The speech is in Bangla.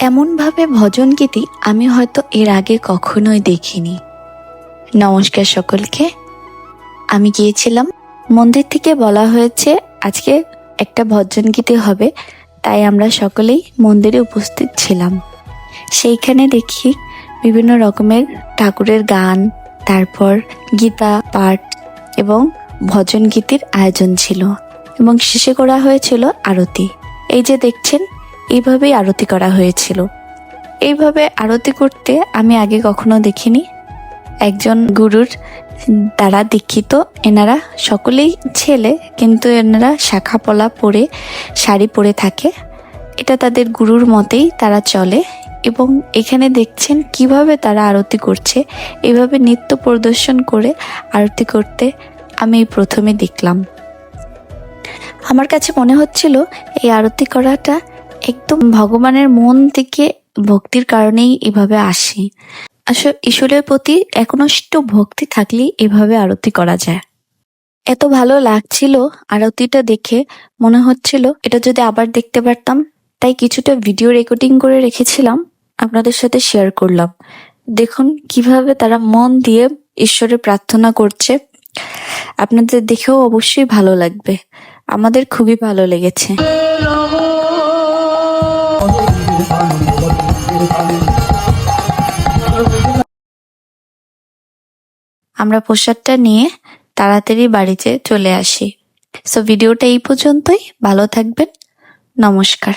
এমনভাবে ভজন গীতি আমি হয়তো এর আগে কখনোই দেখিনি। নমস্কার সকলকে। আমি গিয়েছিলাম, মন্দির থেকে বলা হয়েছে আজকে একটা ভজন গীতি হবে, তাই আমরা সকলেই মন্দিরে উপস্থিত ছিলাম। সেইখানে দেখি বিভিন্ন রকমের ঠাকুরের গান, তারপর গীতা পাঠ এবং ভজন গীতির আয়োজন ছিল এবং শেষে করা হয়েছিল আরতি। এই যে দেখছেন, এইভাবেই আরতি করা হয়েছিল। এইভাবে আরতি করতে আমি আগে কখনো দেখিনি। একজন গুরুর দ্বারা দীক্ষিত এনারা সকলেই ছেলে, কিন্তু এনারা শাখা পলা পরে শাড়ি পরে থাকে। এটা তাদের গুরুর মতেই তারা চলে এবং এখানে দেখছেন কিভাবে তারা আরতি করছে। এভাবে নৃত্য প্রদর্শন করে আরতি করতে আমি প্রথমে দেখলাম। আমার কাছে মনে হচ্ছিল এই আরতি করাটা একদম ভগবানের মন থেকে ভক্তির কারণেই এভাবে আসে। আসলে ঈশ্বরের প্রতি একনিষ্ঠ ভক্তি থাকলেই এভাবে আরতি করা যায়। এত ভালো লাগছিল আরতিটা দেখে, মনে হচ্ছিল এটা যদি আবার দেখতে পারতাম। তাই কিছুটা ভিডিও রেকর্ডিং করে রেখেছিলাম, আপনাদের সাথে শেয়ার করলাম। দেখুন কিভাবে তারা মন দিয়ে ঈশ্বরের প্রার্থনা করছে। আপনাদের দেখেও অবশ্যই ভালো লাগবে। আমাদের খুবই ভালো লেগেছে। আমরা প্রসাদটা নিয়ে তাড়াতাড়ি বাড়িতে চলে আসি। সো ভিডিওটা এই পর্যন্তই। ভালো থাকবেন। নমস্কার।